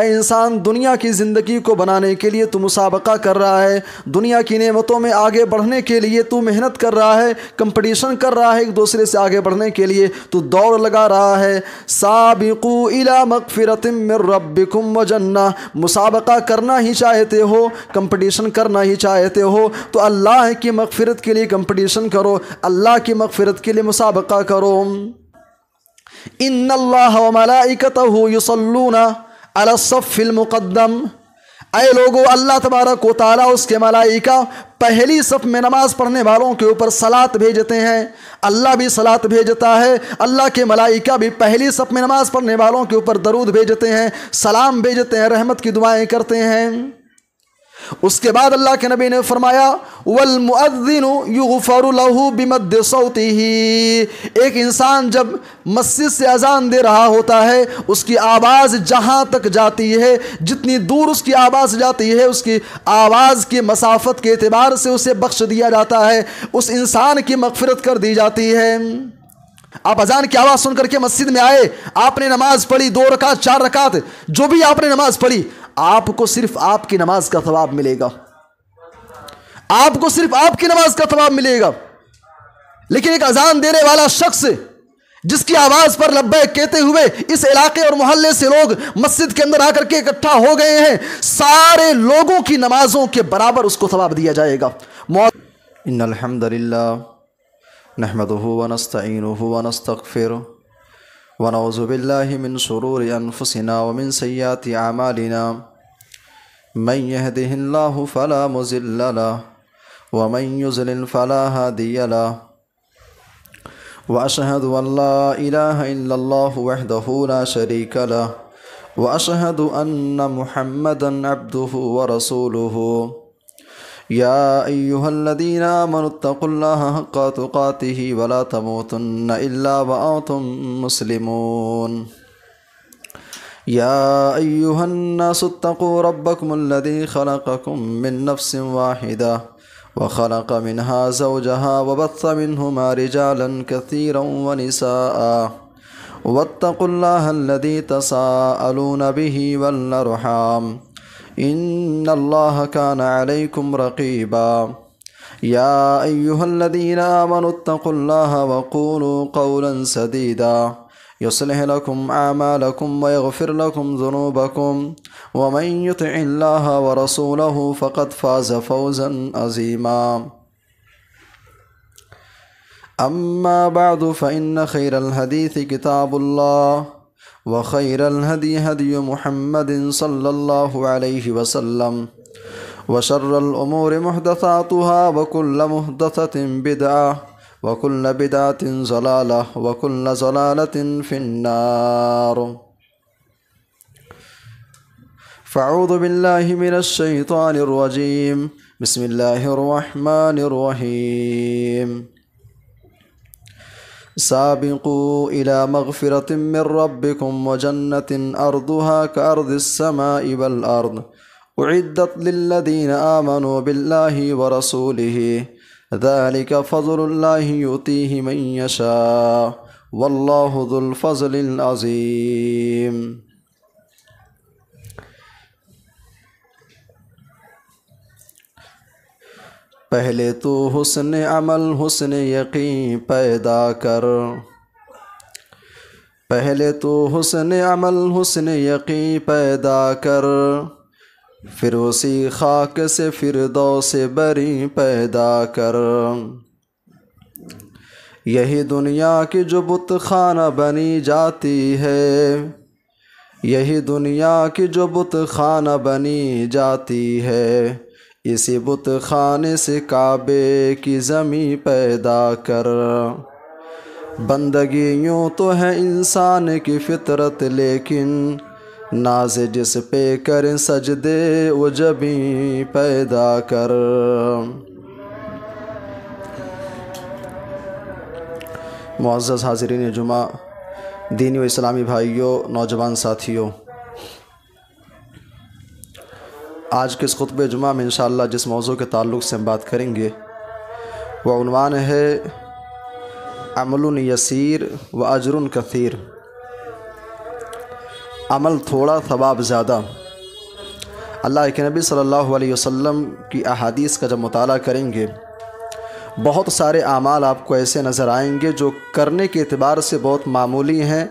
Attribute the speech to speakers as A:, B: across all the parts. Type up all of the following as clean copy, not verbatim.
A: ऐ इंसान, दुनिया की ज़िंदगी को बनाने के लिए तू मुसाबका कर रहा है, दुनिया की नेमतों में आगे बढ़ने के लिए तू मेहनत कर रहा है, कंपटीशन कर रहा है, एक दूसरे से आगे बढ़ने के लिए तू दौड़ लगा रहा है। साबिकू इला मगफिरतिम मिर रब्बिकुम व जन्नह, मुसाबका करना ही चाहते हो, कंपटीशन करना ही चाहते हो तो अल्लाह की मगफिरत के लिए कंपटीशन करो, अल्लाह की मगफिरत के लिए मुसाबका करो। इन्नल्लाह व मलाइकतहु युसल्लूना अला सफ़्फ़िल मुक़द्दम, ऐ लोगो, अल्लाह तबारक व तआला उसके मलाइका पहली सफ़ में नमाज़ पढ़ने वालों के ऊपर सलात भेजते हैं। अल्लाह भी सलात भेजता है, अल्लाह के मलाइका भी पहली सफ़ में नमाज़ पढ़ने वालों के ऊपर दरूद भेजते हैं, सलाम भेजते हैं, रहमत की दुआएं करते हैं। उसके बाद अल्लाह के नबी ने फरमाया वल मुअद्दिनु युग़फ़रु लहू बिमद्दि सौतिही, एक इंसान जब मस्जिद से अजान दे रहा होता है, उसकी आवाज़ जहाँ तक जाती है, जितनी दूर उसकी आवाज़ जाती है, उसकी आवाज़ की मसाफत के एतबार से उसे बख्श दिया जाता है, उस इंसान की मग़फ़िरत कर दी जाती है। आप अजान की आवाज़ सुन करके मस्जिद में आए, आपने नमाज पढ़ी, 2 रकात 4 रकात जो भी आपने नमाज पढ़ी, आपको सिर्फ आपकी नमाज का थवाब मिलेगा, आपको सिर्फ आपकी नमाज का थवाब मिलेगा। लेकिन एक अजान देने वाला शख्स जिसकी आवाज़ पर लब्बैक कहते हुए इस इलाके और मोहल्ले से लोग मस्जिद के अंदर आकर के इकट्ठा हो गए हैं, सारे लोगों की नमाजों के बराबर उसको थवाब दिया जाएगा। इन्नल हम्दुलिल्लाह नहमदुहु व नस्तईनुहु व नस्तगफिरुहु व नऊज़ु बिल्लाहि मिन शुरूरि अनफुसिना व मिन सय्यिआति अमालिना मन यहदिहिल्लाहु फला मुज़िल्ल लहु व मन युज़लिल फला हादिय लहु व अशहदु अन ला इलाहा इल्लल्लाहु वहदहु ला शरीका लहु व अशहदु अन्न मुहम्मदन अब्दुहु व रसूलुहु। या अय्युहल्लज़ीना आमनुत्तक़ुल्लाहा हक़्क़ तुक़ातिही व ला तमूतुन्न इल्ला व अंतुम मुस्लिमून। या अय्युहन्नासुत्तक़ू रब्बकुमुल्लज़ी ख़लक़कुम मिन नफ़्सिन वाहिदा व ख़लक़ मिन्हा ज़ौजहा व बस्स मिन्हुमा रिजालन कसीरन व निसाअ वत्तक़ुल्लाहल्लज़ी तसाअलून बिही वल अर्हाम इन्नल्लाह काना अलैकुम रक़ीबा। या अय्युहल्लज़ीना आमनुत्तक़ुल्लाहा व क़ूलू क़ौलन सदीदा युस्लिह लकुम आमालकुम व यग़फ़िर लकुम ज़ुनूबकुम व मन युतिइल्लाह व रसूलहु फ़क़द फ़ाज़ फ़ौज़न अज़ीमा। अम्मा बअदु फ़इन्न ख़ैरल हदीस किताबुल्लाह व ख़ैरल हदी हदी मुहम्मदिन सल्लल्लाहु अलैहि वसल्लम व शर्रल उमूरि मुहदसातुहा व कुल्ल मुहदसतिन बिदअह व कुल्ल बिदअतिन ज़लालह व कुल्ल ज़लालतिन फिन्नार। फ़अऊज़ु बिल्लाहि मिनश शैतानिर रजीम। बिस्मिल्लाहिर रहमानिर रहीम। साबिक़ू इला मग़फ़िरतिम मिर रब्बिकुम व जन्नतिन अर्दुहा कअर्दिस समाई वल अर्द उइद्दत लिल्लज़ीना आमनू बिल्लाहि व रसूलिहि ज़ालिका फ़ज़्लुल्लाहि युतीहि मन यशा वल्लाहु ज़ुल फ़ज़्लिल अज़ीम। पहले तो हुस्न अमल हुस्न यकीन पैदा कर, पहले तो हुस्न अमल हुस्न यकीन पैदा कर, फिर उसी खाक से फिरदौस बरी पैदा कर। यही दुनिया की जो बुत खाना बनी जाती है, यही दुनिया की जो बुत खाना बनी जाती है, इसी बुत खाने से काबे की ज़मीं पैदा कर। बंदगी यूँ तो है इंसान की फितरत, लेकिन नाज जिस पे करें सजदे वो जबी पैदा कर। मुअज़्ज़ज़ हाज़िरीन जुमा, दीनी व इस्लामी भाइयों, नौजवान साथियों, आज के इस खुतबे जुमा में इंशाअल्लाह जिस मौज़ू के ताल्लुक़ से हम बात करेंगे वह उन्वान है अमलुन यसीर व अजरुन कसीर। अमल थोड़ा सवाब ज़्यादा। अल्लाह के नबी सल्लल्लाहु अलैहि वसल्लम की अहादीस का जब मुताला करेंगे, बहुत सारे आमाल आपको ऐसे नज़र आएंगे जो करने के एतबार से बहुत मामूली हैं,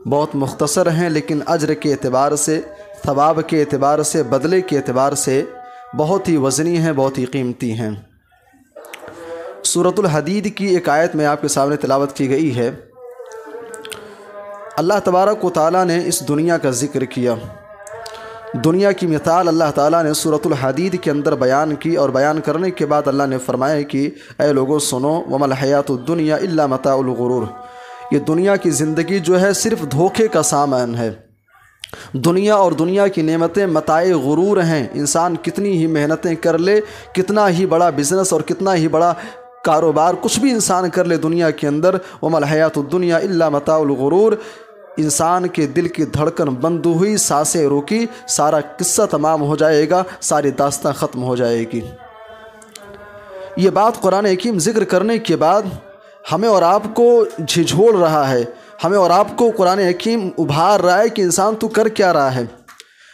A: बहुत मुख्तसर हैं, लेकिन अज्र के एतबार से, सवाब के एतबार से, बदले के एतबार से बहुत ही वज़नी हैं, बहुत ही कीमती हैं। सूरतुल हदीद की एक आयत में आपके सामने तिलावत की गई है। अल्लाह तबारक व तआला ने इस दुनिया का ज़िक्र किया। दुनिया की मिसाल अल्लाह ताला ने सूरतुल हदीद के अंदर बयान की, और बयान करने के बाद अल्लाह ने फरमाया कि ऐ लोगों सुनो, वमल हयातुद दुनिया इल्ला मताउल गुरूर, ये दुनिया की ज़िंदगी जो है सिर्फ़ धोखे का सामान है। दुनिया और दुनिया की नेमतें मताए गुरूर हैं। इंसान कितनी ही मेहनतें कर ले, कितना ही बड़ा बिज़नेस और कितना ही बड़ा कारोबार कुछ भी इंसान कर ले दुनिया के अंदर, वमल हयातुद दुनिया इल्ला मताउल गुरूर, इंसान के दिल की धड़कन बंद हुई, सांसें रुकी, सारा किस्सा तमाम हो जाएगा, सारी दास्तां ख़त्म हो जाएगी। ये बात कुरान हकीम ज़िक्र करने के बाद हमें और आपको झिझोड़ रहा है, हमें और आपको कुरान हकीम उभार रहा है कि इंसान तू कर क्या रहा है।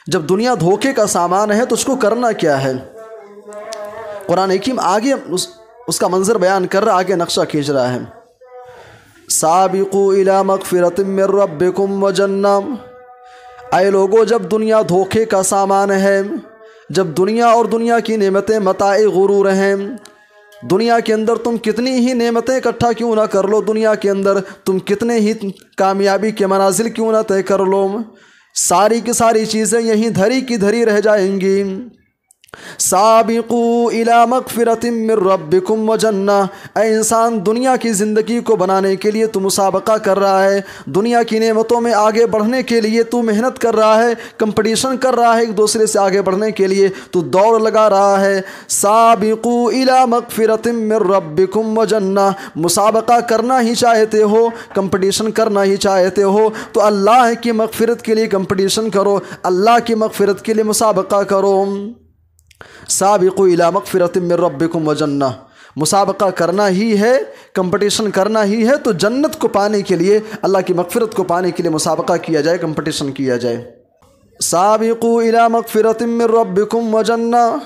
A: जब दुनिया धोखे का सामान है तो उसको करना क्या है। कुरान हकीम आगे उसका मंजर बयान कर रहा, आगे नक्शा खींच रहा है। साबिक़ू इला मग़फ़िरतिम मिर रब्बिकुम व जन्नह, ऐ लोगो जब दुनिया धोखे का सामान है, जब दुनिया और दुनिया की नेमतें मताए गुरूर हैं, दुनिया के अंदर तुम कितनी ही नेमतें इकट्ठा क्यों ना कर लो, दुनिया के अंदर तुम कितने ही कामयाबी के मनाजिल क्यों ना तय कर लो, सारी की सारी चीज़ें यहीं धरी की धरी रह जाएंगी। साबिक़ू इला मग़फ़िरतिम मिर रब्बिकुम व जन्नह, ऐ इंसान दुनिया की ज़िंदगी को बनाने के लिए तू मुसाबका कर रहा है, दुनिया की नेमतों में आगे बढ़ने के लिए तू मेहनत कर रहा है, कंपटीशन कर रहा है, एक दूसरे से आगे बढ़ने के लिए तू दौड़ लगा रहा है। साबिक़ू इला मग़फ़िरतिम मिर रब्बिकुम व जन्नह, मुसाबका करना ही चाहते हो, कंपटीशन करना ही चाहते हो तो अल्लाह की मग़फ़िरत के लिए कंपटीशन करो, अल्लाह की मग़फ़िरत के लिए मुसाबका करो। साबिक़ू इला मग़फ़िरतिम मिर रब्बिकुम व जन्नह, मुसाबका करना ही है, कंपटीशन करना ही है तो जन्नत को पाने के लिए, अल्लाह की मग़फ़िरत को पाने के लिए मुसाबका किया जाए, कंपटीशन किया जाए। साबिक़ू इला मग़फ़िरतिम मिर रब्बिकुम व जन्नह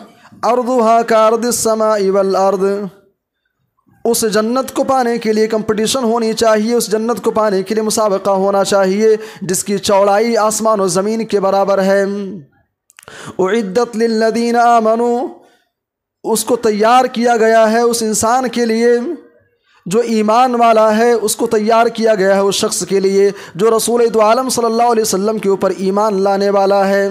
A: अर्दुहा कअर्दिस समाई वल अर्द, उस जन्नत को पाने के लिए कंपटीशन होनी चाहिए, उस जन्नत को पाने के लिए मुसाबका होना चाहिए जिसकी चौड़ाई आसमान और ज़मीन के बराबर है। उइद्दत लिल्लज़ीना आमनू, उसको तैयार किया गया है उस इंसान के लिए जो ईमान वाला है, उसको तैयार किया गया है उस शख्स के लिए जो रसूल दो आलम सल्लल्लाहु अलैहि वसल्लम के ऊपर ईमान लाने वाला है।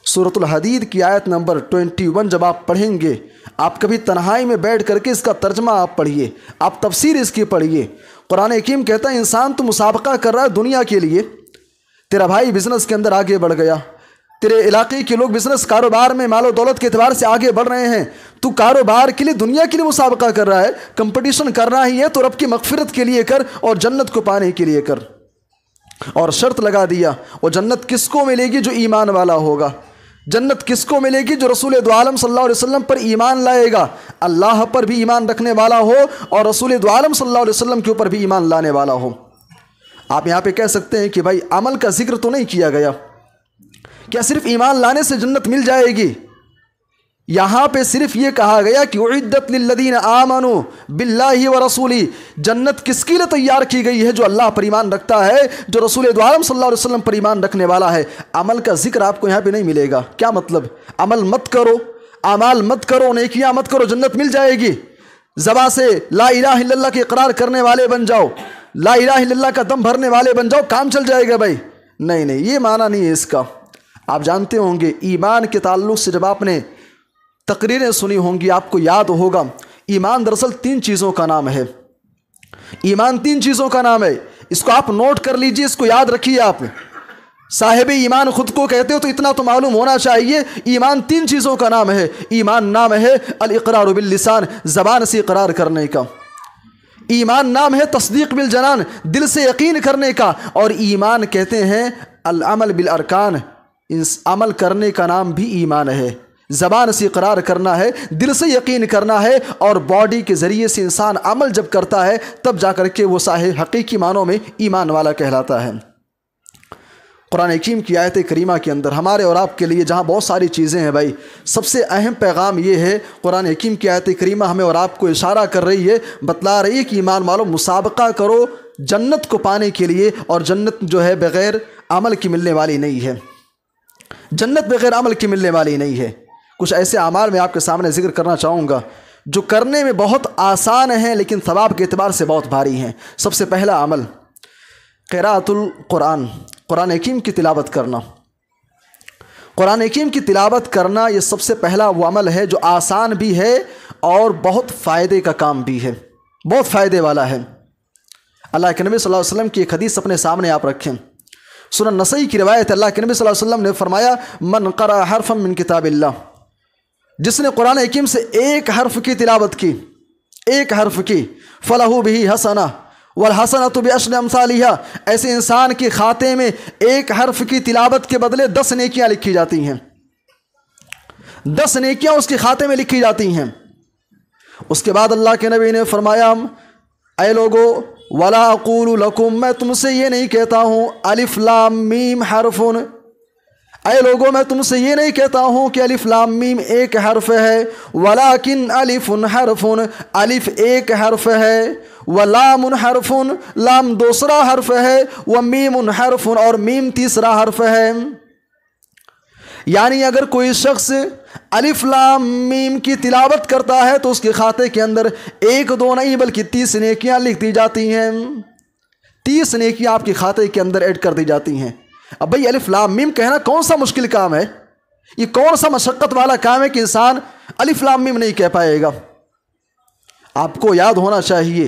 A: सूरतुल हदीद की आयत नंबर 21 जब आप पढ़ेंगे, आप कभी तन्हाई में बैठ करके इसका तर्जमा आप पढ़िए, आप तफसीर इसकी पढ़िए। कुरान हकीम कहता है इंसान तो मुसाबका कर रहा है दुनिया के लिए, तेरा भाई बिजनेस के अंदर आगे बढ़ गया, तेरे इलाके के लोग बिजनेस कारोबार में मालो दौलत के एतबार से आगे बढ़ रहे हैं, तू कारोबार के लिए दुनिया के लिए मुसाबका कर रहा है, कंपटीशन करना ही है तो रब की मग़फ़िरत के लिए कर और जन्नत को पाने के लिए कर। और शर्त लगा दिया, वो जन्नत किसको मिलेगी जो ईमान वाला होगा, जन्नत किसको मिलेगी जो रसूल दो आलम सल्लल्लाहु अलैहि वसल्लम पर ईमान लाएगा, अल्लाह पर भी ईमान रखने वाला हो और रसूल दो आलम सल्लल्लाहु अलैहि वसल्लम के ऊपर भी ईमान लाने वाला हो। आप यहाँ पे कह सकते हैं कि भाई अमल का जिक्र तो नहीं किया गया, क्या सिर्फ ईमान लाने से जन्नत मिल जाएगी? यहाँ पे सिर्फ ये कहा गया कि उइद्दत लिल्लज़ीना आमनू बिल्लाहि व रसूली, जन्नत किसके लिए तैयार की गई है? जो अल्लाह पर ईमान रखता है, जो रसूल दो आलम सल्लल्लाहु अलैहि वसल्लम पर ईमान रखने वाला है। अमल का जिक्र आपको यहाँ पे नहीं मिलेगा। क्या मतलब? अमल मत करो, अमाल मत करो, नेकियां मत करो, जन्नत मिल जाएगी। ज़बान से ला इलाहा इल्लल्लाह के इकरार करने वाले बन जाओ, ला इलाहा इल्लल्लाह का दम भरने वाले बन जाओ, काम चल जाएगा भाई। नहीं नहीं, ये माना नहीं है इसका। आप जानते होंगे ईमान के ताल्लुक़ से जब आपने तकरीरें सुनी होंगी, आपको याद होगा ईमान दरअसल 3 चीज़ों का नाम है। ईमान 3 चीज़ों का नाम है, इसको आप नोट कर लीजिए, इसको याद रखिए। आप साहिब ईमान खुद को कहते हो तो इतना तो मालूम होना चाहिए, ईमान 3 चीज़ों का नाम है। ईमान नाम है अल इक़रार बिल लिसान, ज़बान से इक़रार करने का। ईमान नाम है तस्दीक़ बिल जनान, दिल से यकीन करने का। और ईमान कहते हैं अल अमल बिल अरकान, इस अमल करने का नाम भी ईमान है। ज़बान से इक़रार करना है, दिल से यकीन करना है, और बॉडी के ज़रिए से इंसान अमल जब करता है तब जा कर के वो साहिब हकीकी मानों में ईमान वाला कहलाता है। कुरान हकीम की आयत करीमा के अंदर हमारे और आपके लिए जहाँ बहुत सारी चीज़ें हैं भाई, सबसे अहम पैगाम ये है, कुरान हकीम की आयत करीमा हमें और आपको इशारा कर रही है, बतला रही है कि ईमान वालों मुसाबका करो जन्नत को पाने के लिए, और जन्नत जो है बग़ैर अमल की मिलने वाली नहीं है। जन्नत बग़ैर अमल की मिलने वाली नहीं है। कुछ ऐसे अमाल मैं आपके सामने ज़िक्र करना चाहूँगा जो करने में बहुत आसान हैं लेकिन सवाब के एतबार से बहुत भारी हैं। सबसे पहला अमल क़िराअतुल कुरान, कुरान हकीम की तिलावत करना। कुरान हकीम की तिलावत करना ये सबसे पहला वो अमल है जो आसान भी है और बहुत फ़ायदे का काम भी है, बहुत फ़ायदे वाला है। अल्लाह के नबी सल्लल्लाहु अलैहि वसल्लम की एक हदीस अपने सामने आप रखें। सुनन नसई की रिवायत, अल्लाह के नबी सल्लल्लाहु अलैहि वसल्लम ने फरमाया, मन क़रा हरफ़न मिन किताबिल्लाह, जिसने कुरान हकीम से एक हर्फ की तिलावत की, एक हर्फ की, फ़लहु बिही हसना वल हसनतु बिअशरि अम्सालिहा, ऐसे इंसान के खाते में एक हर्फ की तिलावत के बदले 10 नेकियां लिखी जाती हैं। 10 नेकियां उसके खाते में लिखी जाती हैं। उसके बाद अल्लाह के नबी ने फरमाया, ऐ लोगो वला अक़ूलु लकुम, मैं तुमसे ये नहीं कहता हूँ अलिफ लाम मीम हरफुन, ऐ लोगों मैं तुमसे ये नहीं कहता हूँ कि अलिफ लाम मीम एक हर्फ है, वलाकिन अलिफुन हरफुन, अलिफ एक हर्फ है, व लामुन हरफुन, लाम दूसरा हर्फ है, व मीमुन हरफुन, और मीम तीसरा हर्फ है। यानी अगर कोई शख्स अलिफ लाम मीम की तिलावत करता है तो उसके खाते के अंदर 1-2 नहीं बल्कि 30 नेकियां लिख दी जाती हैं। 30 नेकियां आपके खाते के अंदर ऐड कर दी जाती हैं। अब भाई अलिफ लाम मीम कहना कौन सा मुश्किल काम है? ये कौन सा मशक्क़त वाला काम है कि इंसान अलिफ लाम मीम नहीं कह पाएगा? आपको याद होना चाहिए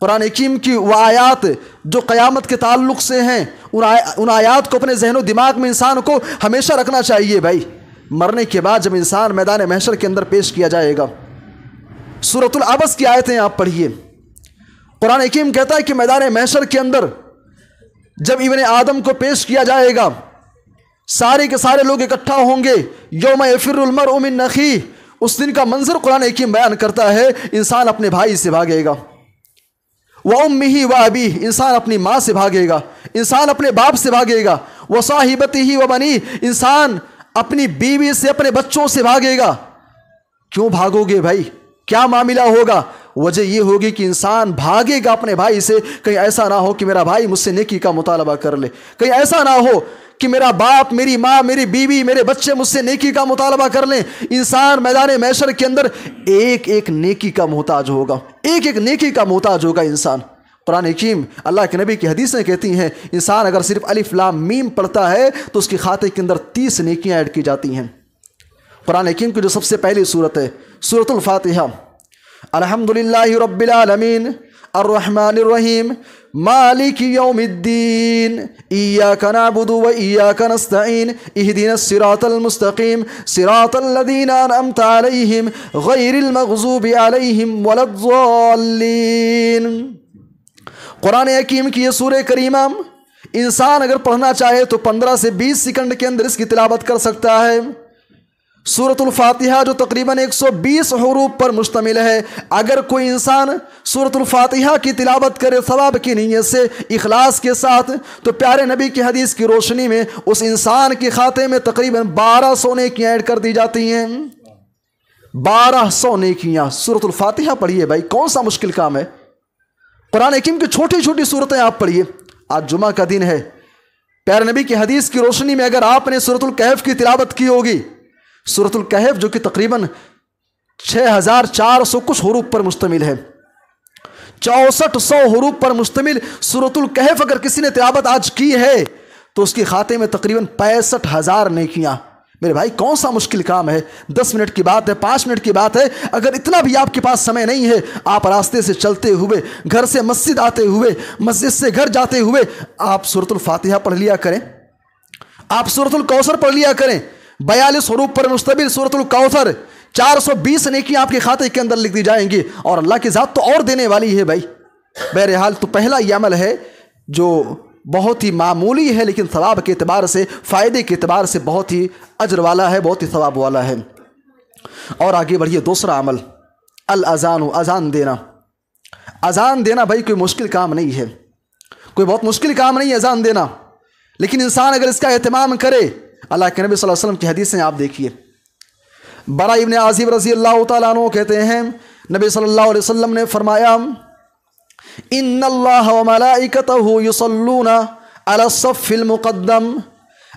A: कुरान हकीम की वो आयात जो क़यामत के ताल्लुक़ से हैं, उन आयात को अपने जहन दिमाग में इंसान को हमेशा रखना चाहिए। भाई मरने के बाद जब इंसान मैदान महशर के अंदर पेश किया जाएगा, सूरतुल अबस की आयतें आप पढ़िए। कुरान हकीम कहता है कि मैदान महशर के अंदर जब इब्ने आदम को पेश किया जाएगा, सारे के सारे लोग इकट्ठा होंगे। यौम यफ़िर्रुल मर्उ मिन अख़ीह, उस दिन का मंजर कुरान हकीम बयान करता है, इंसान अपने भाई से भागेगा। व उम्मिही व अबीह, इंसान अपनी माँ से भागेगा, इंसान अपने बाप से भागेगा। व साहिबतिही व बनी, इंसान अपनी बीवी से अपने बच्चों से भागेगा। क्यों भागोगे भाई? क्या मामला होगा? वजह यह होगी कि इंसान भागेगा अपने भाई से, कहीं ऐसा ना हो कि मेरा भाई मुझसे नेकी का मुतालबा कर ले, कहीं ऐसा ना हो कि मेरा बाप, मेरी माँ, मेरी बीवी, मेरे बच्चे मुझसे नेकी का मुतालबा कर लें। इंसान मैदान महशर के अंदर एक एक नेकी का मोहताज होगा, एक एक नेकी का मोहताज होगा इंसान। कुरान हकीम अल्लाह के नबी की हदीसें कहती हैं, इंसान अगर सिर्फ अलिफ लाम मीम पढ़ता है तो उसके खाते के अंदर 30 नेकियां ऐड की जाती हैं। कुरान हकीम की जो सबसे पहली सूरत है सूरतुल फातिहा, अल्हम्दुलिल्लाहि रब्बिल आलमीन अर्रहमानिर रहीम मालिकि यौमिद्दीन इय्याका नअबुदु व इय्याका नस्तईन इहदिनस सिरातल मुस्तकीम सिरातल लज़ीना अनअमता अलैहिम गैरिल मग़ज़ूबि अलैहिम वलद्दॉल्लीन। कुरान हकीम की ये सूरह करीमा इंसान अगर पढ़ना चाहे तो 15 से 20 सेकंड के अंदर इसकी तिलावत कर सकता है। सूरतुल फातिहा जो तकरीबन 120 हुरूफ पर मुश्तमिल है, अगर कोई इंसान सूरतुल फातिहा की तिलावत करे सवाब की नीयत से, इखलास के साथ, तो प्यारे नबी की हदीस की रोशनी में उस इंसान के खाते में तकरीबन 1200 नेकियां ऐड कर दी जाती हैं। 1200 नेकियां। सूरतुल फातिहा पढ़िए भाई, कौन सा मुश्किल काम है? कुरान हकीम की छोटी छोटी सूरतें आप पढ़िए। आज जुमा का दिन है, प्यारे नबी की हदीस की रोशनी में अगर आपने सूरतुल कहफ की तिलावत की होगी, सूरतुल कहफ जो कि तकरीबन 6400 कुछ हुरूफ पर मुश्तमिल है, 6400 हुरूफ पर मुश्तमिल सूरतुल कहफ अगर किसी ने तिलावत आज की है तो उसके खाते में तकरीबन 65,000 नेकियां। मेरे भाई कौन सा मुश्किल काम है? 10 मिनट की बात है, 5 मिनट की बात है। अगर इतना भी आपके पास समय नहीं है, आप रास्ते से चलते हुए, घर से मस्जिद आते हुए, मस्जिद से घर जाते हुए आप सूरतुल फातिहा पढ़ लिया करें, आप सूरतुल कौसर पढ़ लिया करें। 42 हुरूफ पर मुश्तमिल सूरतुल कौसर, 420 नेकियां आपके खाते के अंदर लिख दी जाएंगी, और अल्लाह की ज़ात तो और देने वाली है भाई। बहरहाल तो पहला ये अमल है जो बहुत ही मामूली है लेकिन सवाब के एतबार से, फ़ायदे के एतबार से बहुत ही अजर वाला है, बहुत ही सवाब वाला है। और आगे बढ़िए, दूसरा अमल अल अज़ान, अज़ान देना। अज़ान देना भाई कोई मुश्किल काम नहीं है, कोई बहुत मुश्किल काम नहीं है अज़ान देना। लेकिन इंसान अगर इसका एहतमाम करे, अल्लाह के नबी सल्लल्लाहु अलैहि वसल्लम की हदीसें आप देखिए। बरा इब्न आज़िब रज़ी अल्लाह तआला अन्हु कहते हैं, नबी सल्लल्लाहु अलैहि वसल्लम ने फरमाया, इन्नल्लाह व मलाइकतहु युसल्लूना अला सफ़्फ़िल मुक़द्दम।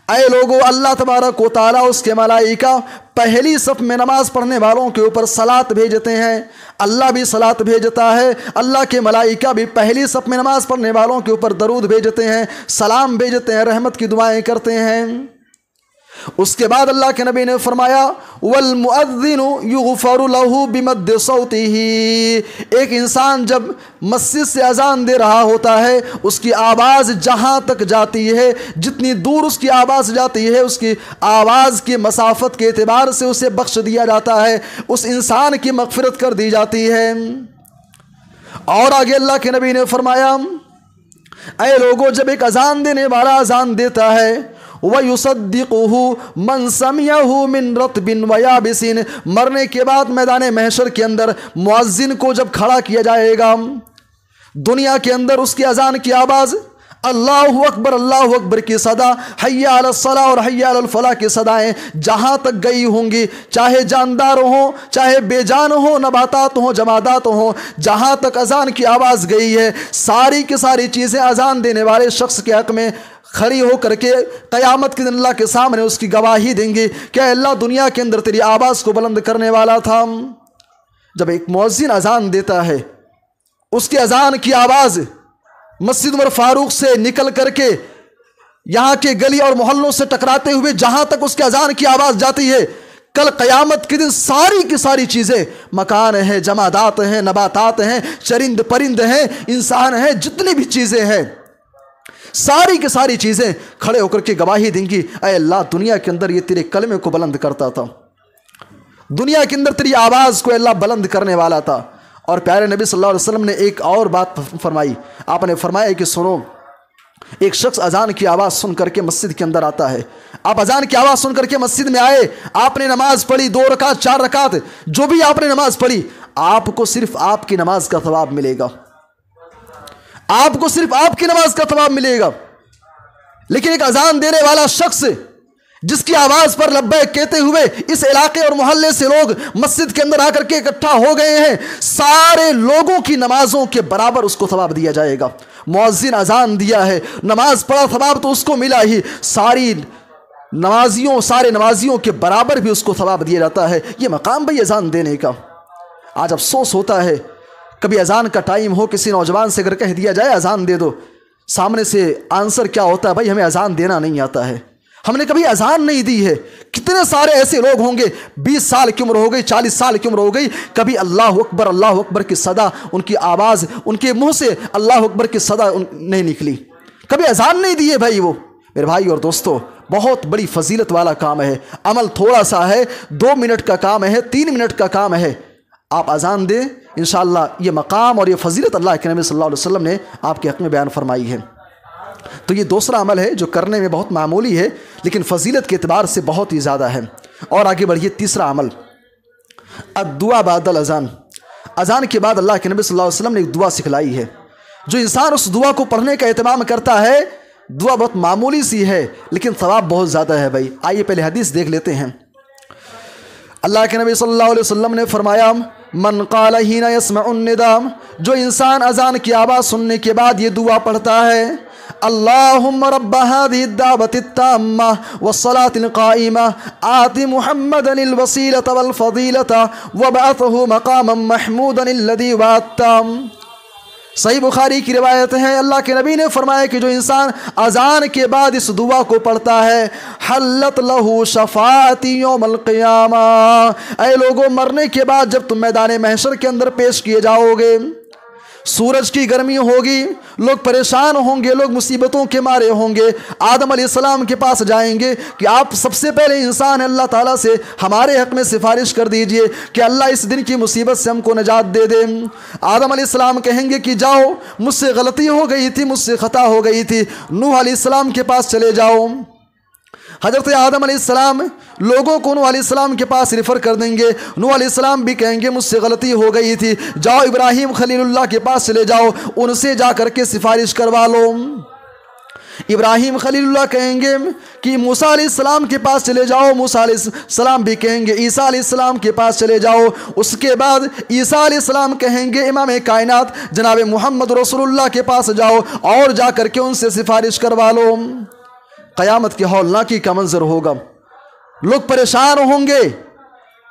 A: ऐ लोगों, अल्लाह तबारक व तआला उसके मलाइका पहली सफ़ में नमाज पढ़ने वालों के ऊपर सलात भेजते हैं। अल्लाह भी सलात भेजता है, अल्लाह के मलाइका भी पहली सफ़ में नमाज पढ़ने वालों के ऊपर दरूद भेजते हैं, सलाम भेजते हैं, रहमत की दुआएं करते हैं। उसके बाद अल्लाह के नबी ने फरमाया, वल मुअद्दिनु युग़फ़रु लहू बिमद्दि सौतिही। एक इंसान जब मस्जिद से अजान दे रहा होता है, उसकी आवाज़ जहाँ तक जाती है, जितनी दूर उसकी आवाज़ जाती है, उसकी आवाज़ की मसाफत के एतबार से उसे बख्श दिया जाता है, उस इंसान की मग़फ़िरत कर दी जाती है। और आगे अल्लाह के नबी ने फरमाया, ऐ लोगों, जब एक अजान देने वाला अजान देता है, वयुसद्दिक़ुहु मन समिअहु मिन रत्बिन व याबिसिन। मरने के बाद मैदान महशर के अंदर मुअज्जिन को जब खड़ा किया जाएगा, दुनिया के अंदर उसकी अजान की आवाज़ अल्लाहु अकबर की सदा, हय्या अलस सलाह और हय्या अलल फलाह की सदाएँ जहाँ तक गई होंगी, चाहे जानदार हो, चाहे बेजान हो, नबातात हो, जमादात हो, जहाँ तक अजान की आवाज़ गई है, सारी की सारी चीज़ें अजान देने वाले शख्स के हक़ में खड़ी हो करके क़यामत के दिन अल्लाह के सामने उसकी गवाही देंगे, क्या अल्लाह दुनिया के अंदर तेरी आवाज़ को बुलंद करने वाला था। जब एक मुअज्जिन अजान देता है, उसकी अजान की आवाज़ मस्जिद उमर फारूक से निकल करके यहाँ के गली और मोहल्लों से टकराते हुए जहाँ तक उसकी अजान की आवाज़ जाती है, कल क़यामत के दिन सारी की सारी चीज़ें, मकान हैं, जमादात हैं, नबातात हैं, चरिंद परिंद हैं, इंसान हैं, जितनी भी चीज़ें हैं, सारी की सारी चीज़ें खड़े होकर के गवाही देंगी, ऐ अल्लाह दुनिया के अंदर ये तेरे कलमे को बुलंद करता था, दुनिया के अंदर तेरी आवाज़ को अल्लाह बुलंद करने वाला था। और प्यारे नबी सल्लल्लाहु अलैहि वसल्लम ने एक और बात फरमाई, आपने फरमाया कि सुनो, एक शख्स अजान की आवाज़ सुन करके मस्जिद के अंदर आता है। आप अजान की आवाज़ सुन करके मस्जिद में आए, आपने नमाज पढ़ी, 2 रकात 4 रकात जो भी आपने नमाज पढ़ी, आपको सिर्फ आपकी नमाज का सवाब मिलेगा, आपको सिर्फ आपकी नमाज का सवाब मिलेगा। लेकिन एक अजान देने वाला शख्स जिसकी आवाज़ पर लब्बैक कहते हुए इस इलाके और मोहल्ले से लोग मस्जिद के अंदर आकर के इकट्ठा हो गए हैं, सारे लोगों की नमाजों के बराबर उसको सवाब दिया जाएगा। मुअज्जिन अजान दिया है, नमाज पढ़ा, सवाब तो उसको मिला ही, सारे नमाजियों के बराबर भी उसको सवाब दिया जाता है। ये मकाम भाई अजान देने का। आज अफसोस होता है, कभी अजान का टाइम हो, किसी नौजवान से अगर कह दिया जाए अजान दे दो, सामने से आंसर क्या होता है, भाई हमें अजान देना नहीं आता है, हमने कभी अजान नहीं दी है। कितने सारे ऐसे लोग होंगे, 20 साल की उम्र हो गई, 40 साल की उम्र हो गई, कभी अल्लाह अकबर की सदा, उनकी आवाज़, उनके मुंह से अल्लाह अकबर की सदा नहीं निकली, कभी अजान नहीं दी है। भाई वो मेरे भाई और दोस्तों, बहुत बड़ी फजीलत वाला काम है। अमल थोड़ा सा है, 2 मिनट का काम है, 3 मिनट का काम है। आप अजान दें, इंशाअल्लाह ये मकाम और ये फजीलत अल्लाह के नबी सल्लल्लाहु अलैहि वसल्लम ने आपके हक़ में बयान फरमाई है। तो ये दूसरा अमल है जो करने में बहुत मामूली है, लेकिन फजीलत के एतबार से बहुत ही ज़्यादा है। और आगे बढ़िए, तीसरा अमल, अद्दुआ बादल अजान। अजान के बाद अल्लाह के नबी सल्लल्लाहु अलैहि वसल्लम ने एक दुआ सिखलाई है। जो इंसान उस दुआ को पढ़ने का एहतमाम करता है, दुआ बहुत मामूली सी है लेकिन सवाब बहुत ज़्यादा है। भाई आइए पहले हदीस देख लेते हैं। अल्लाह के नबी सल्लल्लाहु अलैहि वसल्लम ने फरमाया, मन क़ाल हीना यस्मउन निदाम, जो इंसान अजान की आवाज़ सुनने के बाद ये दुआ पढ़ता है, अल्लाहुम्मा रब्ब हाज़िहि दावति ताम्मा वस्सलातिल क़ाइमा आति मुहम्मदनिल वसीलता वल फ़ज़ीलता वबअथहु मक़ामम महमूदन लज़ी वअदता। सही बुखारी की रिवायत है, अल्लाह के नबी ने फरमाया कि जो इंसान अजान के बाद इस दुआ को पढ़ता है, हल्लत लहू शफाअती यौमल क़ियामा। ऐ लोगों, मरने के बाद जब तुम मैदान महशर के अंदर पेश किए जाओगे, सूरज की गर्मी होगी, लोग परेशान होंगे, लोग मुसीबतों के मारे होंगे, आदम अलैहिस्सलाम के पास जाएंगे कि आप सबसे पहले इंसान अल्लाह ताला से हमारे हक़ में सिफारिश कर दीजिए कि अल्लाह इस दिन की मुसीबत से हमको निजात दे दे। आदम अलैहिस्सलाम कहेंगे कि जाओ, मुझसे गलती हो गई थी, मुझसे ख़ता हो गई थी, नूह अलैहिस्सलाम के पास चले जाओ। हज़रत आदम अलैहिस्सलाम लोगों को नूह अलैहिस्सलाम के पास रिफ़र कर देंगे, नूह अलैहिस्सलाम भी कहेंगे मुझसे गलती हो गई थी, जाओ इब्राहीम खलीलुल्लाह के पास चले जाओ, उनसे जा कर के सिफारिश करवा लो। इब्राहिम खलीलुल्लाह कहेंगे कि मूसा अलैहिस्सलाम के पास चले जाओ, मूसा अलैहिस्सलाम भी कहेंगे ईसा अलैहिस्सलाम के पास चले जाओ। उसके बाद ईसा अलैहिस्सलाम कहेंगे इमाम कायनात जनाब मोहम्मद रसूलुल्लाह के पास जाओ और जा कर के उनसे सिफारिश करवा लो। क़यामत के हौलनाकी का मंजर होगा, लोग परेशान होंगे,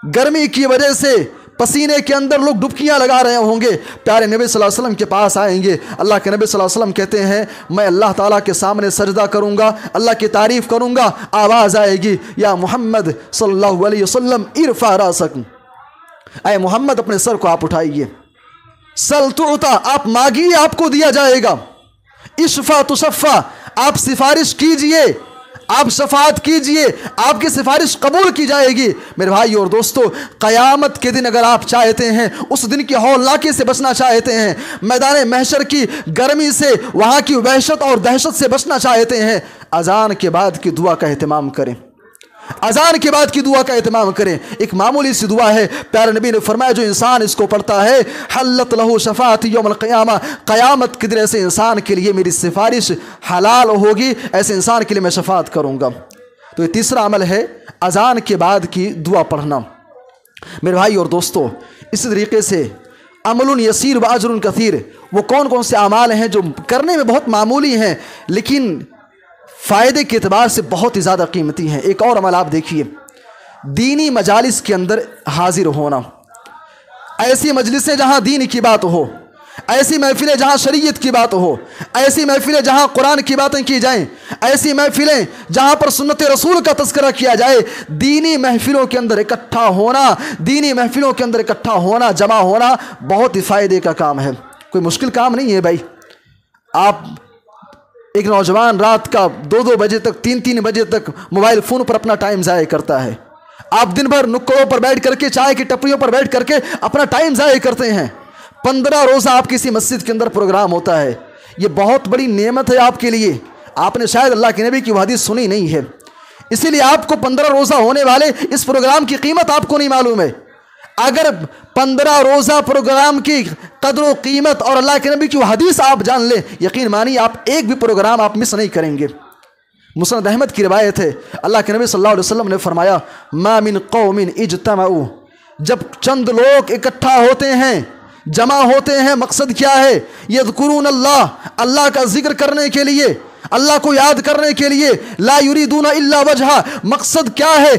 A: गर्मी की वजह से पसीने के अंदर लोग डुबकियां लगा रहे होंगे। प्यारे नबी सल्लल्लाहु अलैहि वसल्लम के पास आएंगे, अल्लाह के नबी सल्लल्लाहु अलैहि वसल्लम कहते हैं मैं अल्लाह ताला के सामने सजदा करूंगा, अल्लाह की तारीफ़ करूंगा, आवाज़ आएगी या मोहम्मद सल्लल्लाहु अलैहि वसल्लम इरफा रासक, ऐ मोहम्मद अपने सर को आप उठाइए, सल तुअता आप मांगिए आपको दिया जाएगा, इशफा तुशफ़ा आप सिफारिश कीजिए, आप शफात कीजिए, आपकी सिफारिश कबूल की जाएगी। मेरे भाई और दोस्तों, क़यामत के दिन अगर आप चाहते हैं, उस दिन की हौलनाकी से बचना चाहते हैं, मैदान महशर की गर्मी से, वहाँ की वहशत और दहशत से बचना चाहते हैं, अजान के बाद की दुआ का एहतमाम करें, अजान के बाद की दुआ का एहतमाम करें। एक मामूली सी दुआ है, प्यारे नबी ने फरमाया जो इंसान इसको पढ़ता है हल्लत लहू शफाअत यौमल क़यामा, क़यामत के दिन ऐसे इंसान के लिए मेरी सिफारिश हलाल होगी, ऐसे इंसान के लिए मैं शफाअत करूँगा। तो ये तीसरा अमल है अजान के बाद की दुआ पढ़ना। मेरे भाई और दोस्तों, इसी तरीके से अमलुन यसीर व अजरुन कसीर, वो कौन कौन से अमाल हैं जो करने में बहुत मामूली हैं लेकिन फ़ायदे के एतबार से बहुत ही ज़्यादा कीमती हैं। एक और अमल आप देखिए, दीनी मजालिस के अंदर हाजिर होना, ऐसी मजलिसें जहाँ दीन की बात हो, ऐसी महफिलें जहाँ शरीयत की बात हो, ऐसी महफिलें जहाँ कुरान की बातें की जाएं, ऐसी महफिलें जहाँ पर सुन्नत रसूल का तज़किरा किया जाए। दीनी महफिलों के अंदर इकट्ठा होना, दीनी महफिलों के अंदर इकट्ठा होना, जमा होना बहुत ही फ़ायदे का काम है, कोई मुश्किल काम नहीं है भाई। आप एक नौजवान रात का 2-2 बजे तक, 3-3 बजे तक मोबाइल फ़ोन पर अपना टाइम ज़ाया करता है। आप दिन भर नुक्कड़ों पर बैठ करके, चाय की टपरियों पर बैठ करके अपना टाइम ज़ाया करते हैं। 15 रोज़ा आप किसी मस्जिद के अंदर प्रोग्राम होता है, ये बहुत बड़ी नेमत है आपके लिए। आपने शायद अल्लाह के नबी की वो हदीस सुनी नहीं है, इसीलिए आपको 15 रोज़ा होने वाले इस प्रोग्राम की कीमत आपको नहीं मालूम है। अगर 15 रोज़ा प्रोग्राम की कदर कीमत और अल्लाह के नबी की हदीस आप जान लें, यकीन मानिए आप एक भी प्रोग्राम आप मिस नहीं करेंगे। मुस्नद अहमद की रिवायत है, अल्लाह के नबी सल्लल्लाहु अलैहि वसल्लम ने फरमाया मा मिन कौमिन इज्तमऊ, जब चंद लोग इकट्ठा होते हैं, जमा होते हैं, मकसद क्या है, यज़कुरून अल्लाह, अल्लाह का जिक्र करने के लिए, अल्लाह को याद करने के लिए, ला युरीदूना इल्ला वजहा, मकसद क्या है,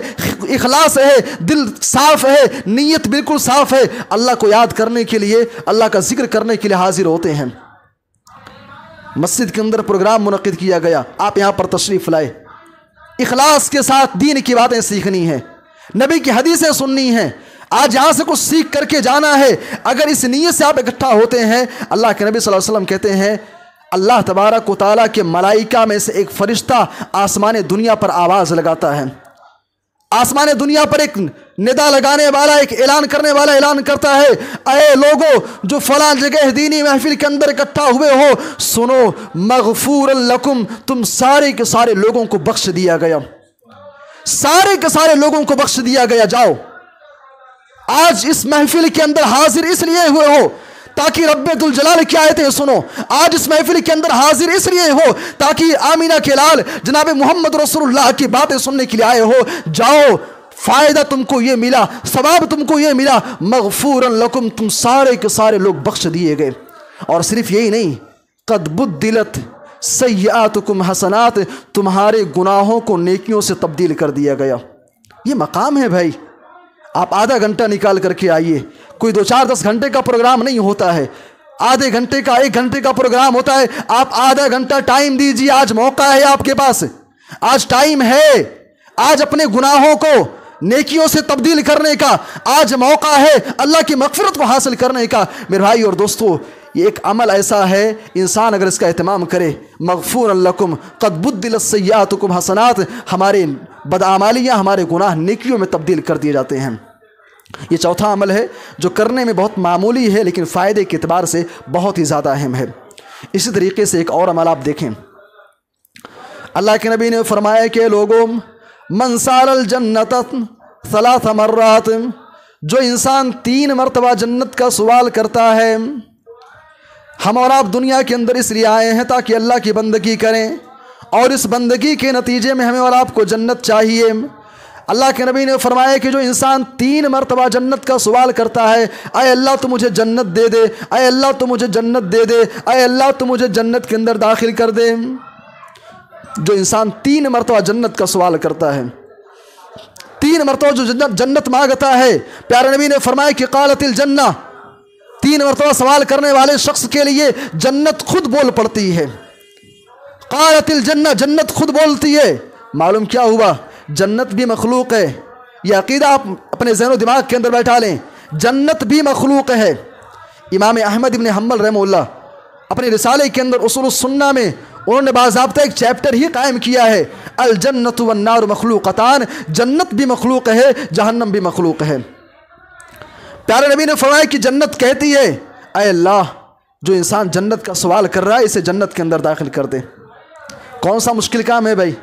A: इखलास है, दिल साफ है, नीयत बिल्कुल साफ है, अल्लाह को याद करने के लिए, अल्लाह का जिक्र करने के लिए हाजिर होते हैं। मस्जिद के अंदर प्रोग्राम मुनक़िद किया गया, आप यहाँ पर तशरीफ़ लाए, इखलास के साथ दीन की बातें सीखनी है, नबी की हदीसें सुननी हैं, आज यहाँ से कुछ सीख करके जाना है। अगर इस नीयत से आप इकट्ठा होते हैं, अल्लाह के नबी सल्लल्लाहु अलैहि वसल्लम कहते हैं अल्लाह तबारक व तआला के मलाइका में से एक फरिश्ता आसमान दुनिया पर आवाज़ लगाता है, आसमान दुनिया पर एक निदा लगाने वाला, एक ऐलान करने वाला ऐलान करता है, अरे लोगो जो फलां जगह दीनी महफिल के अंदर इकट्ठा हुए हो, सुनो मगफूरन लकुम, तुम सारे के सारे लोगों को बख्श दिया गया, सारे के सारे लोगों को बख्श दिया गया। जाओ, आज इस महफिल के अंदर हाजिर इसलिए हुए हो ताकि रब्बुल जलाल की आयतें सुनो, आज इस महफिल के अंदर हाजिर इसलिए हो ताकि आमीना के लाल जनाब मोहम्मद रसूलुल्लाह की बातें सुनने के लिए आए हो। जाओ, फ़ायदा तुमको ये मिला, सवाब तुमको ये मिला, मगफूरन लकुम, तुम सारे के सारे लोग बख्श दिए गए। और सिर्फ यही नहीं, कद बुद्दिलत सय्यातुकुम हसनात, तुम्हारे गुनाहों को नेकियों से तब्दील कर दिया गया। ये मकाम है भाई, आप आधा घंटा निकाल करके आइए, कोई 2-4-10 घंटे का प्रोग्राम नहीं होता है, आधे घंटे का 1 घंटे का प्रोग्राम होता है। आप आधा घंटा टाइम दीजिए, आज मौका है आपके पास, आज टाइम है, आज अपने गुनाहों को नेकियों से तब्दील करने का आज मौका है, अल्लाह की मग़फ़िरत को हासिल करने का। मेरे भाई और दोस्तों, ये एक अमल ऐसा है, इंसान अगर इसका एहतमाम करे, मग़फ़ूरन लकुम क़द बुद्दिलत सय्यातुकुम हसनात, हमारे बदआमालियाँ, हमारे गुनाह नेकियों में तब्दील कर दिए जाते हैं। ये चौथा अमल है जो करने में बहुत मामूली है लेकिन फ़ायदे के एतबार से बहुत ही ज़्यादा अहम है। इसी तरीके से एक और अमल आप देखें, अल्लाह के नबी ने फरमाया कि लोगों मन सालल जन्नत सलास मर्रात, जो इंसान 3 मरतबा जन्नत का सवाल करता है। हम और आप दुनिया के अंदर इसलिए आए हैं ताकि अल्लाह की बंदगी करें और इस बंदगी के नतीजे में हमें और आपको जन्नत चाहिए। अल्लाह के नबी ने फरमाया कि जो इंसान 3 मरतबा जन्नत का सवाल करता है, अय अल्लाह तो मुझे जन्नत दे दे, अय अल्लाह तो मुझे जन्नत दे दे, अय अल्लाह तो मुझे जन्नत के अंदर दाखिल कर दे। जो इंसान 3 मरतबा जन्नत का सवाल करता है, 3 मरतबा जो जन्नत मांगता है, प्यारे नबी ने फरमाया कि कालतिल जन्ना, 3 मरतबा सवाल करने वाले शख्स के लिए जन्नत खुद बोल पड़ती है। कालतिल जन्ना, जन्नत खुद बोलती है। मालूम क्या हुआ? जन्नत भी मखलूक है। यह अकीदा आप अपने ज़हन दिमाग के अंदर बैठा लें, जन्नत भी मखलूक है। इमाम अहमद इब्न हम्बल रहमहुल्लाह अपने रिसाले के अंदर उसूल सुन्ना में उन्होंने बाज़ाब्ता एक चैप्टर ही कायम किया है, अल जन्नत वन नार मखलूक़तान, जन्नत भी मखलूक है, जहन्नम भी मखलूक है। प्यारे नबी ने फरमाया कि जन्नत कहती है, अय अल्लाह जो इंसान जन्नत का सवाल कर रहा है इसे जन्नत के अंदर दाखिल कर दे। कौन सा मुश्किल काम है भाई?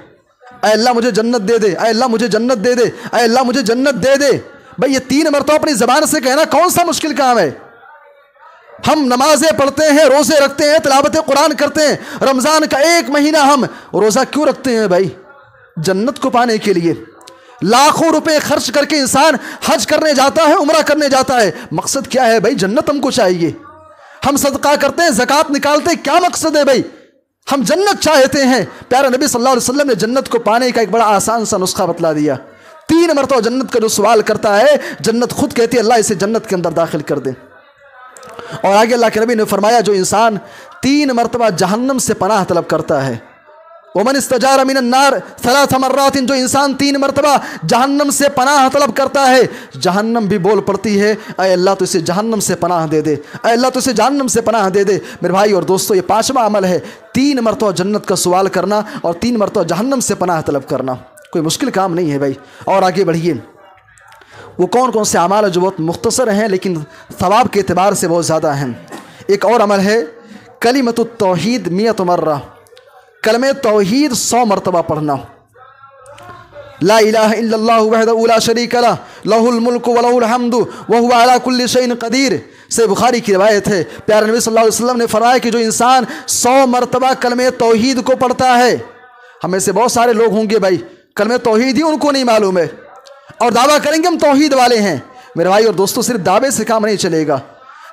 A: अय अल्लाह मुझे जन्नत दे दे, अय अल्लाह मुझे जन्नत दे दे, अय अल्लाह मुझे जन्नत दे दे। भाई ये 3 मरतबा अपनी ज़बान से कहना कौन सा मुश्किल काम है? हम नमाजें पढ़ते हैं, रोज़े रखते हैं, तिलावत कुरान करते हैं, रमज़ान का 1 महीना हम रोज़ा क्यों रखते हैं भाई? जन्नत को पाने के लिए। लाखों रुपए खर्च करके इंसान हज करने जाता है, उम्रा करने जाता है, मकसद क्या है भाई? जन्नत हमको चाहिए। हम सदका करते हैं, ज़कात निकालते हैं, क्या मकसद है भाई? हम जन्नत चाहते हैं। प्यारे नबी सल्लल्लाहु अलैहि वसल्लम ने जन्नत को पाने का एक बड़ा आसान सा नुस्खा बतला दिया। 3 मरतबा जन्नत का जो सवाल करता है, जन्नत खुद कहती है अल्लाह इसे जन्नत के अंदर दाखिल कर दे। और आगे अल्लाह के नबी ने फरमाया जो इंसान 3 मरतबा जहन्नम से पनाह तलब करता है, वमन इस्तजार मिनन नार 3 मर्रातिन, जो इंसान 3 मरतबा जहन्नम से पनाह तलब करता है, जहन्नम भी बोल पड़ती है अय अल्लाह तो इसे जहन्नम से पनाह दे दे, अय अल्लाह तो इसे जहन्नम से पनाह दे दे। मेरे भाई और दोस्तों, ये 5वां अमल है, 3 मरतबा जन्नत का सवाल करना और 3 मरतबा जहन्नम से पनाह तलब करना। कोई मुश्किल काम नहीं है भाई। और आगे बढ़िए, वो कौन कौन से अमाल जो बहुत मुख्तसर हैं लेकिन सवाब के एतबार से बहुत ज़्यादा हैं। एक और अमल है कलिमतुत तौहीद 100 मर्रा, कलमे तौहीद 100 मरतबा पढ़ना। ला इलाहा इल्लल्लाहु वहदहु ला शरीका लह, लहुल मुल्कु व लहुल हम्दु व हुवा अला कुल्लि शैइन क़दीर। से बुखारी की रिवायत है। प्यारे नबी सल्लल्लाहु अलैहि वसल्लम ने फरमाया कि जो इंसान 100 मरतबा कलमे तौहीद को पढ़ता है, हमें से बहुत सारे लोग होंगे भाई कलमे तौहीद ही उनको नहीं मालूम है और दावा करेंगे हम तौहीद वाले हैं। मेरे भाई और दोस्तों, सिर्फ दावे से काम नहीं चलेगा,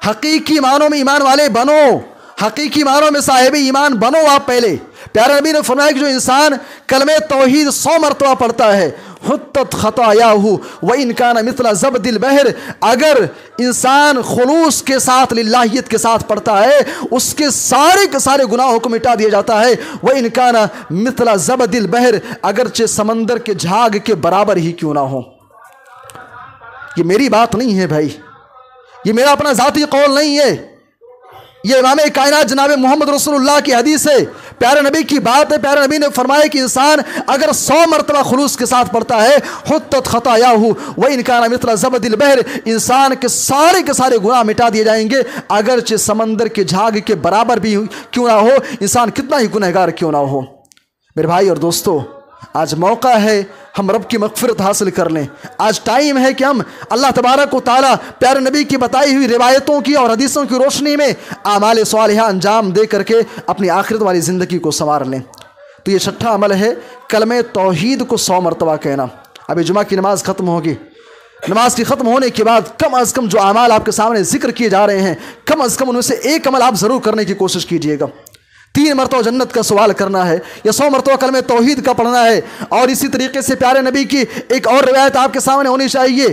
A: हकीकी मानों में ईमान वाले बनो, हकीकी मानों में साहिब ईमान बनो आप पहले। प्यारे नबी ने फरमाया कि जो इंसान कलमे तौहीद 100 मरतबा पढ़ता है, हुत्तत खतायाहु व इन कान मिथला ज़बदिल बहर, अगर इंसान खुलूस के साथ लिल्लाहियत के साथ पढ़ता है, उसके सारे के सारे गुनाहों को मिटा दिया जाता है। व इन कान मिथला ज़बदिल बहर, अगरचे समंदर के झाग के बराबर ही क्यों ना हो। ये मेरी बात नहीं है भाई, ये मेरा अपना ज़ाती कौल नहीं है, ये इमाम कायनात जनाब मोहम्मद रसूलुल्लाह की हदीस है, प्यारे नबी की बात है। प्यारे नबी ने फरमाया कि इंसान अगर 100 मरतबा खुलूस के साथ पढ़ता है, हुत्तत खतायाहु व इन कान मिथला ज़बदिल बहर, इंसान के सारे गुनाह मिटा दिए जाएंगे, अगरचे समंदर के झाग के बराबर भी क्यों ना हो, इंसान कितना ही गुनहगार क्यों ना हो। मेरे भाई और दोस्तों, आज मौका है हम रब की मग़फ़िरत हासिल कर लें। आज टाइम है कि हम अल्लाह तबारक व तआला प्यारे नबी की बताई हुई रिवायतों की और हदीसों की रोशनी में आमाल सालिहा अंजाम दे करके अपनी आखिरत वाली ज़िंदगी को संवार लें। तो ये 6ठा अमल है कलमे तौहीद को 100 मरतबा कहना। अभी जुमा की नमाज़ ख़त्म होगी, नमाज की ख़त्म होने के बाद कम अज़ कम जो अमाल आपके सामने ज़िक्र किए जा रहे हैं, कम अज़ कम उनमें से एक अमल आप ज़रूर करने की कोशिश कीजिएगा। 3 मरतबा जन्नत का सवाल करना है या 100 मरतबा कलमे तौहीद का पढ़ना है। और इसी तरीके से प्यारे नबी की एक और रिवायत आपके सामने होनी चाहिए।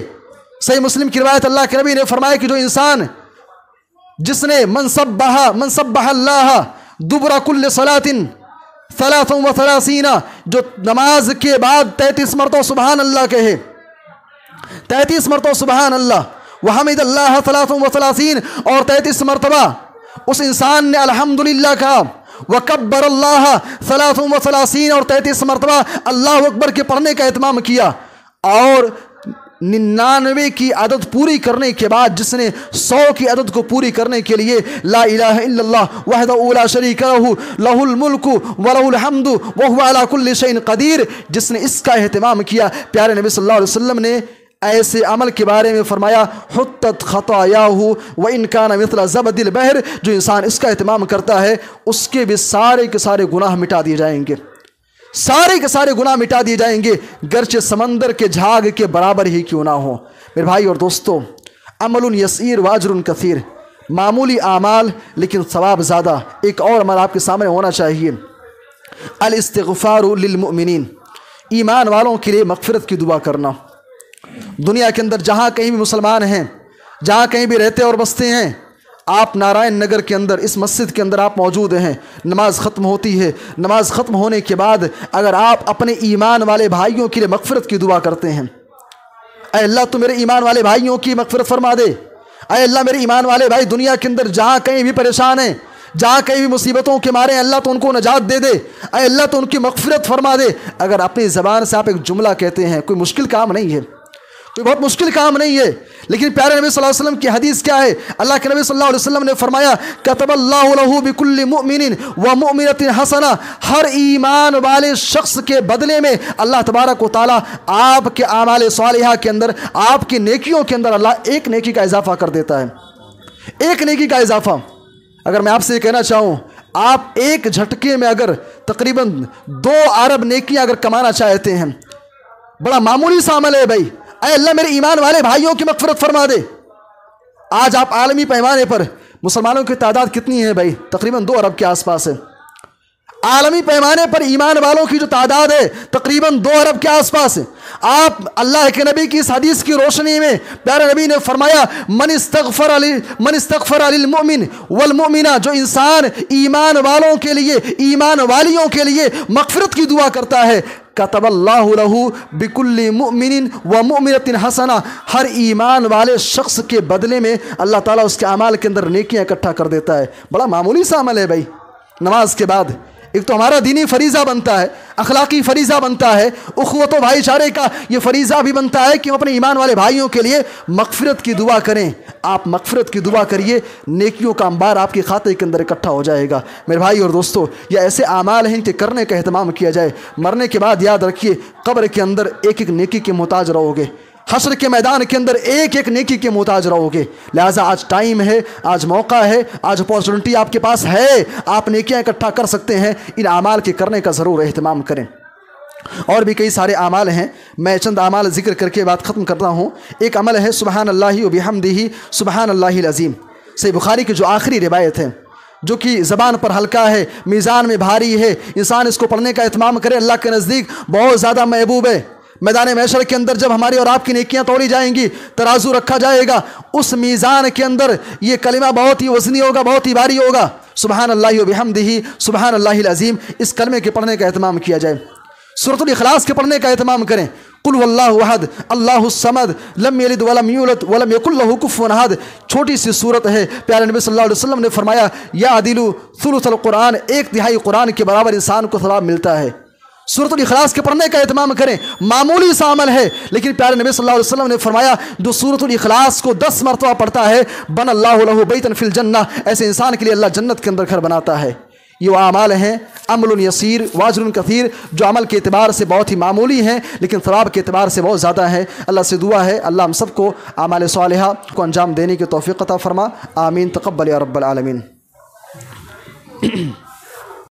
A: सही मुस्लिम की रिवायत, अल्लाह के नबी ने फरमाया कि जो इंसान जिसने मन सब्बाह अल्लाह दुबरा कुल्ल सलातिन 33, जो नमाज के बाद 33 मरतबा सुबहान अल्लाह कहे, 33 मरतबा सुबहान अल्लाह व हमिदल्लाह 33 और 33 मरतबा उस इंसान ने अल्हम्दुलिल्लाह कहा, वकब्बर अल्लाह 33 और 33 मरतबा अल्लाह अकबर के पढ़ने का एहतमाम किया। और 99 की अदद पूरी करने के बाद जिसने 100 की अदद को पूरी करने के लिए ला इलाहा इल्लल्लाह वहदहु ला शरीका लहु लहुल मुल्कु व लहुल हम्दु व हुवा अला कुल्लि शैइन क़दीर, जिसने इसका एहतमाम किया, प्यारे नबी सल्लल्लाहु अलैहि वसल्लम ने ऐसे अमल के बारे में फरमाया, हुत्तत खतायाहु व इन कान मिथला ज़बदिल बहर, जो इंसान इसका एहतमाम करता है उसके भी सारे के सारे गुनाह मिटा दिए जाएंगे। सारे के सारे गुनाह मिटा दिए जाएंगे, गर्चे समंदर के झाग के बराबर ही क्यों ना हो। मेरे भाई और दोस्तों, अमलुन यसीर वाजरुन कसीर, मामूली आमाल लेकिन सवाब ज़्यादा। एक और अमल आपके सामने होना चाहिए, अल इस्तिग़फ़ारु लिल मुमिनीन, ईमान वालों के लिए मग़फ़िरत की दुआ करना। दुनिया के अंदर जहाँ कहीं भी मुसलमान हैं, जहाँ कहीं भी रहते और बसते हैं, आप नारायण नगर के अंदर इस मस्जिद के अंदर आप मौजूद हैं, नमाज ख़त्म होती है, नमाज ख़त्म होने के बाद अगर आप अपने ईमान वाले भाइयों के लिए मग़फ़िरत की दुआ करते हैं, ऐ अल्लाह तो मेरे ईमान वाले भाइयों की मग़फ़िरत फरमा दे, ऐ अल्लाह मेरे ईमान वाले भाई दुनिया के अंदर जहाँ कहीं भी परेशान हैं, जहाँ कहीं भी मुसीबतों के मारे अल्लाह तो उनको नजात दे दे, ऐ अल्लाह तो उनकी मग़फ़िरत फरमा दे। अगर अपनी ज़बान से आप एक जुमला कहते हैं, कोई मुश्किल काम नहीं है, कोई बहुत मुश्किल काम नहीं है। लेकिन प्यारे नबी सल्लल्लाहु अलैहि वसल्लम की हदीस क्या है? अल्लाह के नबी सल्लल्लाहु अलैहि वसल्लम ने फरमाया, कतबल्लाहु लहू बिकुल्लि मुमिनिन व मुमिनतिन हसना, हर ईमान वाले शख्स के बदले में अल्लाह तबारक व तआला आपके आमाल सालिहा के अंदर, आपकी नेकियों के अंदर अल्लाह एक नेकी का इजाफा कर देता है, एक नेकी का इजाफा। अगर मैं आपसे ये कहना चाहूँ, आप एक झटके में अगर तकरीबन 2 अरब नेकियां अगर कमाना चाहते हैं, बड़ा मामूली सा अमल है भाई, ऐ अल्लाह मेरे ईमान वाले भाइयों की मग़फ़िरत फरमा दे। आज आप आलमी पैमाने पर मुसलमानों की तादाद कितनी है भाई? तकरीबन 2 अरब के आसपास है। आलमी पैमाने पर ईमान वालों की जो तादाद है तकरीबन 2 अरब के आसपास है। आप अल्लाह के नबी की इस हदीस की रोशनी में प्यारे नबी ने फरमाया, मन इस्तग़फ़र लिल मुमिन वल मुमिना, जो इंसान ईमान वालों के लिए, ईमान वालियों के लिए मग़फ़िरत की दुआ करता है, कतबल्लाहु लहू बिकुल्लि मुमिनिन व मुमिनतिन हसना, हर ईमान वाले शख्स के बदले में अल्लाह ताला उसके अमाल के अंदर नेकियां इकट्ठा कर देता है। बड़ा मामूली सा अमल है भाई। नमाज के बाद एक तो हमारा दीनी फरीज़ा बनता है, अखलाकी फरीज़ा बनता है, उख़्वत व भाईचारे का ये फरीज़ा भी बनता है कि हम अपने ईमान वाले भाइयों के लिए मग़फ़िरत की दुआ करें। आप मग़फ़िरत की दुआ करिए, नेकियों का अंबार आपके खाते के अंदर इकट्ठा हो जाएगा। मेरे भाई और दोस्तों, ये ऐसे आमाल हैं कि करने का एहतमाम किया जाए। मरने के बाद याद रखिए, कब्र के अंदर एक एक नेकी के मोहताज रहोगे, हश्र के मैदान के अंदर एक एक नेकी के मोहताज रहोगे। लिहाजा आज टाइम है, आज मौका है, आज अपॉर्चुनिटी आपके पास है, आप नेकियां इकट्ठा कर सकते हैं। इन आमाल के करने का ज़रूर एहतमाम करें। और भी कई सारे आमाल हैं, मैं चंद आमाल जिक्र करके बात ख़त्म करता हूँ। एक अमल है सुबहान अल्लाहि व बिहम्दिही सुबहान अल्लाहिल अज़ीम, सही बुखारी की जो आखिरी रिवायत है, जो कि ज़बान पर हल्का है, मीज़ान में भारी है, इंसान इसको पढ़ने का एहतमाम करे, अल्लाह के नज़दीक बहुत ज़्यादा महबूब है। मैदान महशर के अंदर जब हमारी और आपकी नेकियां तोड़ी जाएंगी, तराजू रखा जाएगा, उस मीज़ान के अंदर ये कलिमा बहुत ही वज़नी होगा, बहुत ही भारी होगा। सुबहान अल्लाहि व बिहम्दिही सुबहान अल्लाहिल अज़ीम, इस कलमे के पढ़ने का एहतमाम किया जाए। सूरतुल इखलास के पढ़ने का एहतमाम करें। कुल हुवल्लाहु अहद अल्लाहुस समद लम यलिद वलम यूलद वलम यकुल लहू कुफुवन अहद, छोटी सी सूरत है। प्यारे नबी सल्लल्लाहु अलैहि वसल्लम ने फरमाया, या अदिलु सुलुसल कुरान, 1/3 कुरान के बराबर इंसान को सवाब मिलता है। सूरतुल इखलास के पढ़ने का एहतमाम करें। मामूली सा अमल है, लेकिन प्यारे नबी सल्लल्लाहु अलैहि वसल्लम ने फरमाया, जो सूरतुल इखलास को 10 मरतबा पढ़ता है, बन अल्लाहु लहू बैतन फिल जन्नह, ऐसे इंसान के लिए अल्लाह जन्नत के अंदर घर बनाता है। ये वो अमाल हैं अमलुन यसीर वाजरुन कसीर, जो अमल के एतबार से बहुत ही मामूली हैं लेकिन सवाब के एतबार से बहुत ज़्यादा है। अल्लाह से दुआ है, अल्लाह हम सबको आमाल सालिहा को अंजाम देने की तौफीक अता फरमा। आमीन, तक़ब्बल या रब्बल आलमीन।